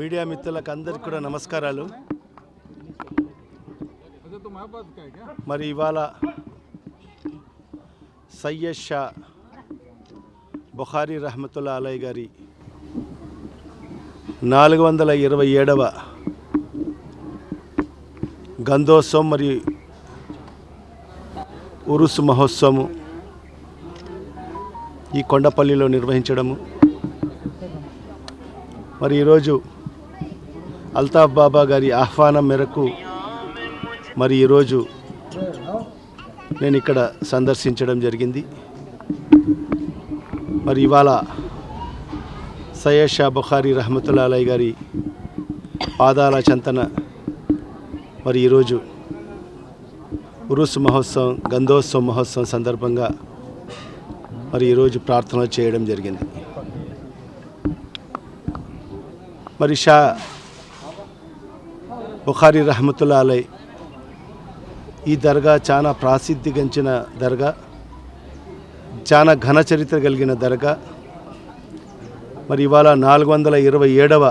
Media మిత్రులకు అందరికీ కూడా నమస్కారాలు. మరి ఇవాళ సయ్యద్ షా బుఖారీ రహమతుల్లా అలై గారి 427వ గంధోత్సవం మరియు ఉరుసు మహోత్సవం ఈ కొండపల్లిలో నిర్వహించడము, మరి ఈరోజు అల్తాఫ్ బాబా గారి ఆహ్వానం మేరకు మరి ఈరోజు నేను ఇక్కడ సందర్శించడం జరిగింది. మరి ఇవాళ సయ్యద్ షా బుఖారీ రహమతుల్లా అలై గారి పాదాల చెంతన మరి ఈరోజు ఉరుసు మహోత్సవం గంధోత్సవం మహోత్సవం సందర్భంగా మరి ఈరోజు ప్రార్థనలు చేయడం జరిగింది. మరి షా బుఖారీ రహమతుల్లా అలై ఈ దర్గా చాలా ప్రసిద్ధిగాంచిన దర్గా, చాలా ఘన చరిత్ర కలిగిన దర్గా. మరి ఇవాళ 427వ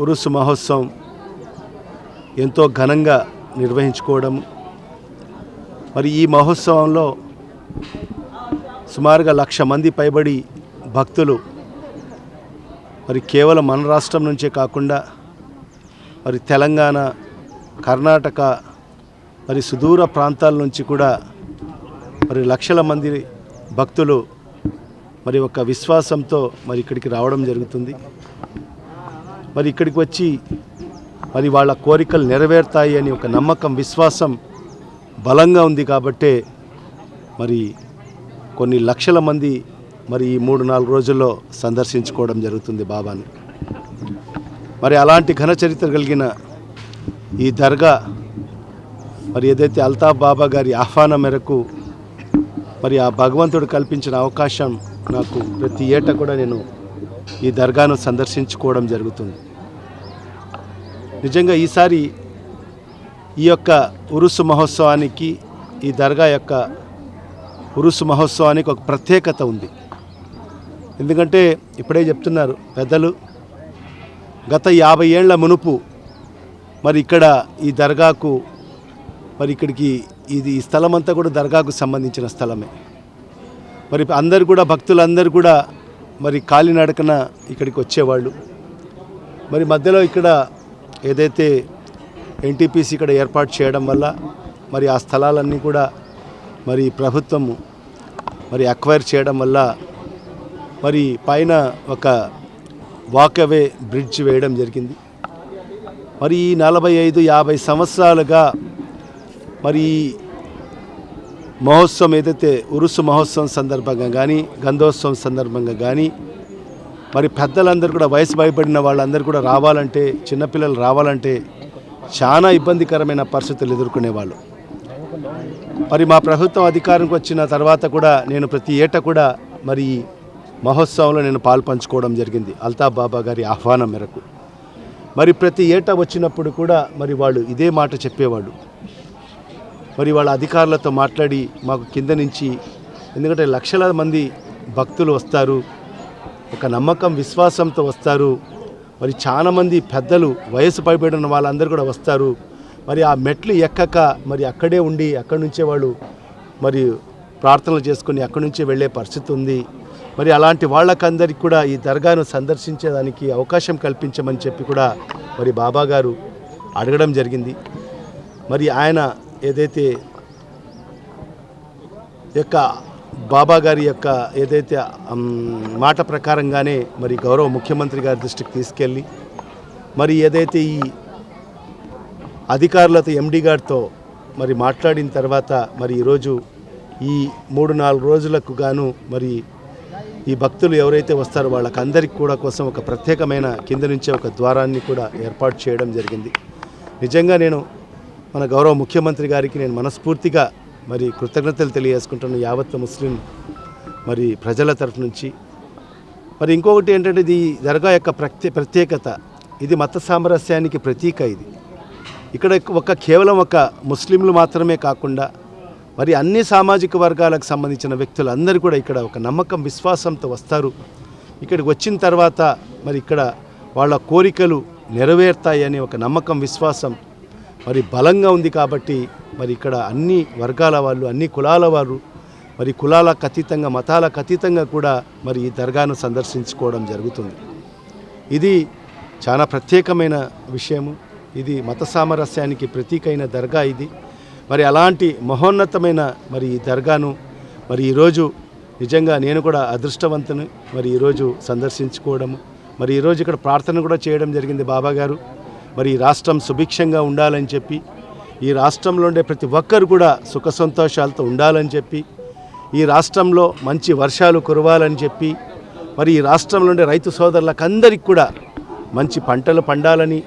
ఉరుసు మహోత్సవం ఎంతో ఘనంగా నిర్వహించుకోవడం. మరి ఈ మహోత్సవంలో సుమారుగా 1,00,000 మంది పైబడి భక్తులు మరి కేవలం మన రాష్ట్రం నుంచే కాకుండా మరి తెలంగాణ, కర్ణాటక, మరి సుదూర ప్రాంతాల నుంచి కూడా మరి లక్షల మంది భక్తులు మరి ఒక విశ్వాసంతో మరి ఇక్కడికి రావడం జరుగుతుంది. మరి ఇక్కడికి వచ్చి మరి వాళ్ళ కోరికలు నెరవేరుతాయి అని ఒక నమ్మకం, విశ్వాసం బలంగా ఉంది కాబట్టే మరి కొన్ని లక్షల మంది మరి ఈ 3-4 రోజుల్లో సందర్శించుకోవడం జరుగుతుంది బాబాని. మరి అలాంటి ఘన చరిత్ర కలిగిన ఈ దర్గా మరి ఏదైతే అల్తాఫ్ బాబా గారి ఆహ్వానం మేరకు మరి ఆ భగవంతుడు కల్పించిన అవకాశం నాకు ప్రతి ఏటా కూడా నేను ఈ దర్గాను సందర్శించుకోవడం జరుగుతుంది. నిజంగా ఈసారి ఈ యొక్క ఉరుసు మహోత్సవానికి, ఈ దర్గా యొక్క ఉరుసు మహోత్సవానికి ఒక ప్రత్యేకత ఉంది. ఎందుకంటే ఇప్పుడే చెప్తున్నారు పెద్దలు, గత 50 ఏళ్ల మునుపు మరి ఇక్కడ ఈ దర్గాకు మరి ఇక్కడికి ఈ స్థలం అంతా కూడా దర్గాకు సంబంధించిన స్థలమే. మరి అందరు కూడా భక్తులందరూ కూడా మరి కాలినడకన ఇక్కడికి వచ్చేవాళ్ళు. మరి మధ్యలో ఇక్కడ ఏదైతే ఎన్టీపీసీ ఇక్కడ ఏర్పాటు చేయడం వల్ల మరి ఆ స్థలాలన్నీ కూడా మరి ప్రభుత్వము మరి అక్వైర్ చేయడం వల్ల మరి పైన ఒక వాకవే బ్రిడ్జ్ వేయడం జరిగింది. మరి ఈ 45-50 సంవత్సరాలుగా మరి మహోత్సవం ఏదైతే ఉరుసు మహోత్సవం సందర్భంగా కానీ, గంధోత్సవం సందర్భంగా కానీ మరి పెద్దలందరూ కూడా, వయసు భయపడిన వాళ్ళందరూ కూడా రావాలంటే, చిన్నపిల్లలు రావాలంటే చాలా ఇబ్బందికరమైన పరిస్థితులు ఎదుర్కొనేవాళ్ళు. మరి మా ప్రభుత్వం అధికారంకి వచ్చిన తర్వాత కూడా నేను ప్రతి ఏటా కూడా మరి మహోత్సవంలో నేను పాల్పంచుకోవడం జరిగింది అల్తాఫ్ బాబా గారి ఆహ్వానం మేరకు. మరి ప్రతి ఏటా వచ్చినప్పుడు కూడా మరి వాళ్ళు ఇదే మాట చెప్పేవాళ్ళు. మరి వాళ్ళ అధికారులతో మాట్లాడి మాకు కింద నుంచి, ఎందుకంటే లక్షల మంది భక్తులు వస్తారు, ఒక నమ్మకం, విశ్వాసంతో వస్తారు. మరి చాలామంది పెద్దలు, వయసు పైబడిన వాళ్ళందరూ కూడా వస్తారు. మరి ఆ మెట్లు ఎక్కక మరి అక్కడే ఉండి అక్కడి నుంచే వాళ్ళు మరి ప్రార్థనలు చేసుకొని అక్కడి నుంచే వెళ్ళే పరిస్థితి ఉంది. మరి అలాంటి వాళ్ళకందరికీ కూడా ఈ దర్గాను సందర్శించేదానికి అవకాశం కల్పించమని చెప్పి కూడా మరి బాబా గారు అడగడం జరిగింది. మరి ఆయన ఏదైతే యొక్క బాబా గారి యొక్క ఏదైతే మాట ప్రకారంగానే మరి గౌరవ ముఖ్యమంత్రి గారి దృష్టికి తీసుకెళ్ళి మరి ఏదైతే ఈ అధికారులతో, ఎండి గారితో మరి మాట్లాడిన తర్వాత మరి ఈరోజు ఈ 3-4 రోజులకు గాను మరి ఈ భక్తులు ఎవరైతే వస్తారో వాళ్ళకందరికీ కూడా కోసం ఒక ప్రత్యేకమైన కింద నుంచే ఒక ద్వారాన్ని కూడా ఏర్పాటు చేయడం జరిగింది. నిజంగా నేను మన గౌరవ ముఖ్యమంత్రి గారికి నేను మనస్ఫూర్తిగా మరి కృతజ్ఞతలు తెలియజేసుకుంటున్నాను యావత్ ముస్లిం మరి ప్రజల తరఫు నుంచి. మరి ఇంకొకటి ఏంటంటే ఇది దర్గా యొక్క ప్రత్యేకత, ఇది మత సామరస్యానికి ప్రతీక. ఇది ఇక్కడ కేవలం ఒక ముస్లింలు మాత్రమే కాకుండా మరి అన్ని సామాజిక వర్గాలకు సంబంధించిన వ్యక్తులు అందరూ కూడా ఇక్కడ ఒక నమ్మకం, విశ్వాసంతో వస్తారు. ఇక్కడికి వచ్చిన తర్వాత మరి ఇక్కడ వాళ్ళ కోరికలు నెరవేరుతాయని ఒక నమ్మకం, విశ్వాసం మరి బలంగా ఉంది. కాబట్టి మరి ఇక్కడ అన్ని వర్గాల వాళ్ళు, అన్ని కులాల వారు, మరి కులాలకు అతీతంగా, మతాలకు అతీతంగా కూడా మరి ఈ దర్గాను సందర్శించుకోవడం జరుగుతుంది. ఇది చాలా ప్రత్యేకమైన విషయము. ఇది మత సామరస్యానికి ప్రతీకైన దర్గా ఇది. మరి అలాంటి మహోన్నతమైన మరి ఈ దర్గాను మరి ఈరోజు నిజంగా నేను కూడా అదృష్టవంతుని మరి ఈరోజు సందర్శించుకోవడము, మరి ఈరోజు ఇక్కడ ప్రార్థన కూడా చేయడం జరిగింది. బాబా గారు మరి ఈ రాష్ట్రం సుభిక్షంగా ఉండాలని చెప్పి, ఈ రాష్ట్రంలో ఉండే ప్రతి ఒక్కరు కూడా సుఖ సంతోషాలతో ఉండాలని చెప్పి, ఈ రాష్ట్రంలో మంచి వర్షాలు కురవాలని చెప్పి, మరి ఈ రాష్ట్రంలో ఉండే రైతు సోదరులకు అందరికీ కూడా మంచి పంటలు పండాలని,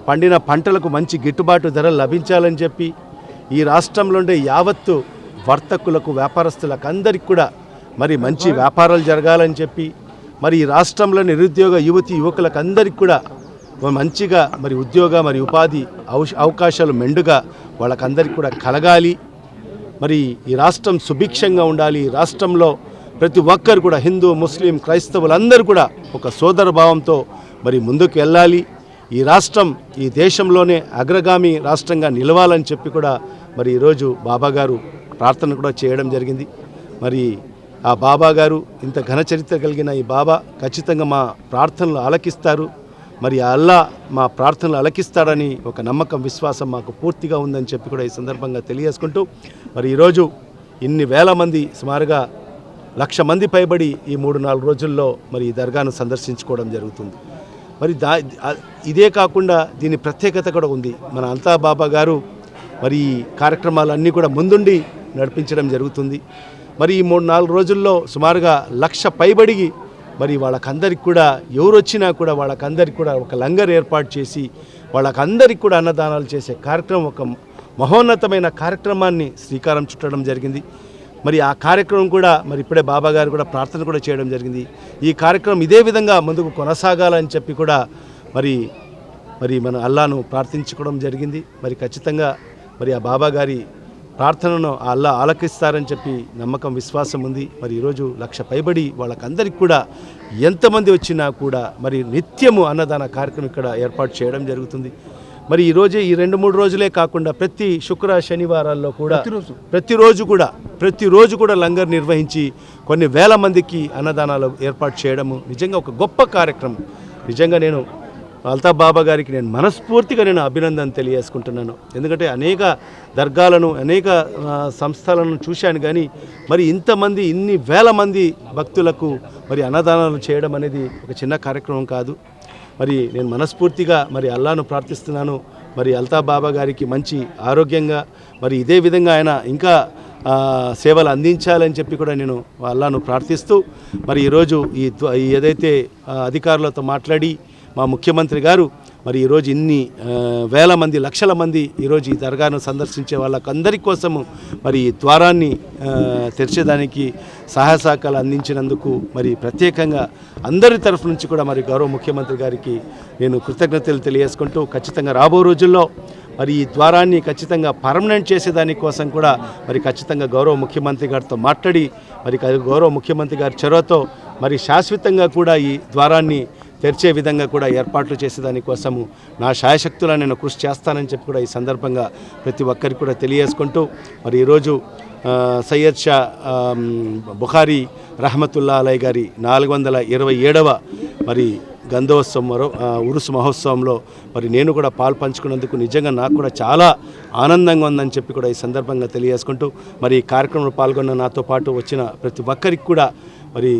పండిన పంటలకు మంచి గిట్టుబాటు ధరలు లభించాలని చెప్పి, ఈ రాష్ట్రంలో ఉండే యావత్తు వర్తకులకు, వ్యాపారస్తులకు అందరికీ కూడా మరి మంచి వ్యాపారాలు జరగాలని చెప్పి, మరి ఈ రాష్ట్రంలో నిరుద్యోగ యువతి యువకులకు అందరికీ కూడా మంచిగా మరి ఉద్యోగ మరి ఉపాధి అవకాశాలు మెండుగా వాళ్ళకందరికీ కూడా కలగాలి. మరి ఈ రాష్ట్రం సుభిక్షంగా ఉండాలి. ఈ రాష్ట్రంలో ప్రతి ఒక్కరు కూడా హిందూ, ముస్లిం, క్రైస్తవులందరూ కూడా ఒక సోదర భావంతో మరి ముందుకు వెళ్ళాలి. ఈ రాష్ట్రం ఈ దేశంలోనే అగ్రగామి రాష్ట్రంగా నిలవాలని చెప్పి కూడా మరి ఈరోజు బాబా గారు ప్రార్థన కూడా చేయడం జరిగింది. మరి ఆ బాబా గారు ఇంత ఘన చరిత్ర కలిగిన ఈ బాబా ఖచ్చితంగా మా ప్రార్థనలు ఆలకిస్తారు. మరి అల్లా మా ప్రార్థనలు అలకిస్తాడని ఒక నమ్మకం, విశ్వాసం మాకు పూర్తిగా ఉందని చెప్పి కూడా ఈ సందర్భంగా తెలియజేసుకుంటూ, మరి ఈరోజు ఇన్ని వేల మంది, సుమారుగా 1,00,000 మంది పైబడి ఈ 3-4 రోజుల్లో మరి ఈ దర్గాను సందర్శించుకోవడం జరుగుతుంది. మరి ఇదే కాకుండా దీని ప్రత్యేకత కూడా ఉంది. మన అల్తా బాబా గారు మరి ఈ కార్యక్రమాలన్నీ కూడా ముందుండి నడిపించడం జరుగుతుంది. మరి ఈ 3-4 రోజుల్లో సుమారుగా 1,00,000 పైబడికి మరి వాళ్ళకందరికి కూడా ఎవరు వచ్చినా కూడా వాళ్ళకందరికి కూడా ఒక లంగర్ ఏర్పాటు చేసి వాళ్ళకందరికి కూడా అన్నదానాలు చేసే కార్యక్రమం, ఒక మహోన్నతమైన కార్యక్రమాన్ని శ్రీకారం చుట్టడం జరిగింది. మరి ఆ కార్యక్రమం కూడా మరి ఇప్పుడే బాబా గారు కూడా ప్రార్థన కూడా చేయడం జరిగింది. ఈ కార్యక్రమం ఇదే విధంగా ముందుకు కొనసాగాలని చెప్పి కూడా మరి మన అల్లాను ప్రార్థించుకోవడం జరిగింది. మరి ఖచ్చితంగా మరి ఆ బాబా గారి ప్రార్థనను అల్లా ఆలకిస్తారని చెప్పి నమ్మకం, విశ్వాసం ఉంది. మరి ఈరోజు 1,00,000 పైబడి వాళ్ళకందరికి కూడా ఎంతమంది వచ్చినా కూడా మరి నిత్యము అన్నదాన కార్యక్రమం ఇక్కడ ఏర్పాటు చేయడం జరుగుతుంది. మరి ఈరోజే ఈ 2-3 రోజులే కాకుండా ప్రతి శుక్ర శనివారాల్లో కూడా ప్రతిరోజు కూడా లంగర్ నిర్వహించి కొన్ని వేల మందికి అన్నదానాలు ఏర్పాటు చేయడము నిజంగా ఒక గొప్ప కార్యక్రమం. నిజంగా నేను అల్తా బాబా గారికి నేను మనస్ఫూర్తిగా అభినందన తెలియజేసుకుంటున్నాను. ఎందుకంటే అనేక దర్గాలను, అనేక సంస్థలను చూశాను, కానీ మరి ఇంతమంది, ఇన్ని వేల మంది భక్తులకు మరి అన్నదానాలు చేయడం అనేది ఒక చిన్న కార్యక్రమం కాదు. మరి నేను మనస్ఫూర్తిగా మరి అల్లాను ప్రార్థిస్తున్నాను. మరి అల్తా బాబా గారికి మంచి ఆరోగ్యంగా మరి ఇదే విధంగా ఆయన ఇంకా సేవలు అందించాలని చెప్పి కూడా నేను అల్లాను ప్రార్థిస్తూ, మరి ఈరోజు ఏదైతే అధికారులతో మాట్లాడి మా ముఖ్యమంత్రి గారు మరి ఈరోజు ఇన్ని వేల మంది, లక్షల మంది ఈరోజు ఈ దర్గాను సందర్శించే వాళ్ళకందరి కోసము మరి ఈ ద్వారాన్ని తెరిచేదానికి సహాయ సహకారాలు అందించినందుకు మరి ప్రత్యేకంగా అందరి తరఫు నుంచి కూడా మరి గౌరవ ముఖ్యమంత్రి గారికి నేను కృతజ్ఞతలు తెలియజేసుకుంటూ, ఖచ్చితంగా రాబో రోజుల్లో మరి ఈ ద్వారాన్ని ఖచ్చితంగా పర్మనెంట్ చేసేదానికోసం కూడా మరి ఖచ్చితంగా గౌరవ ముఖ్యమంత్రి గారితో మాట్లాడి మరి గౌరవ ముఖ్యమంత్రి గారి చొరవతో మరి శాశ్వతంగా కూడా ఈ ద్వారాన్ని తెరిచే విధంగా కూడా ఏర్పాట్లు చేసేదానికోసము నా శాయశక్తులను నేను కృషి చేస్తానని చెప్పి కూడా ఈ సందర్భంగా ప్రతి ఒక్కరికి కూడా తెలియజేసుకుంటూ, మరి ఈరోజు సయ్యద్ షా బుఖారీ రహమతుల్లా అలై గారి 427వ మరి గంధోత్సవం ఉరుసు మహోత్సవంలో మరి నేను కూడా పాలు పంచుకున్నందుకు నిజంగా నాకు కూడా చాలా ఆనందంగా ఉందని చెప్పి కూడా ఈ సందర్భంగా తెలియజేసుకుంటూ, మరి ఈ కార్యక్రమంలో పాల్గొన్న నాతో పాటు వచ్చిన ప్రతి ఒక్కరికి కూడా మరి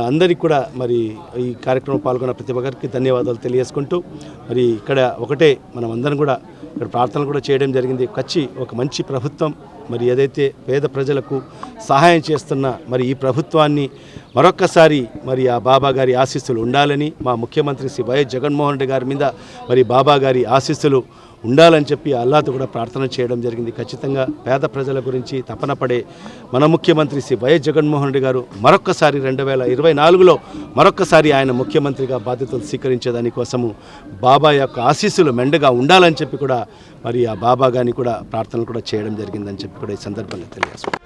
అందరికీ కూడా మరి ఈ కార్యక్రమం పాల్గొన్న ప్రతి ఒక్కరికి ధన్యవాదాలు తెలియజేసుకుంటూ, మరి ఇక్కడ ఒకటే మనం అందరం కూడా ఇక్కడ ప్రార్థనలు కూడా చేయడం జరిగింది. ఒక మంచి ప్రభుత్వం మరి ఏదైతే పేద ప్రజలకు సహాయం చేస్తున్న మరి ఈ ప్రభుత్వాన్ని మరొక్కసారి మరి ఆ బాబా గారి ఆశీస్సులు ఉండాలని, మా ముఖ్యమంత్రి శ్రీ వైఎస్ జగన్మోహన్ రెడ్డి గారి మీద మరి బాబా గారి ఆశీస్సులు ఉండాలని చెప్పి అల్లాతో కూడా ప్రార్థన చేయడం జరిగింది. ఖచ్చితంగా పేద ప్రజల గురించి తపన పడే మన ముఖ్యమంత్రి శ్రీ వైఎస్ జగన్మోహన్ రెడ్డి గారు మరొక్కసారి 2024లో మరొక్కసారి ఆయన ముఖ్యమంత్రిగా బాధ్యతలు స్వీకరించేదానికోసము బాబా యొక్క ఆశీస్సులు మెండుగా ఉండాలని చెప్పి కూడా మరి ఆ బాబా గారిని కూడా ప్రార్థనలు కూడా చేయడం జరిగిందని చెప్పి కూడా ఈ సందర్భంగా తెలియజేస్తున్నాను.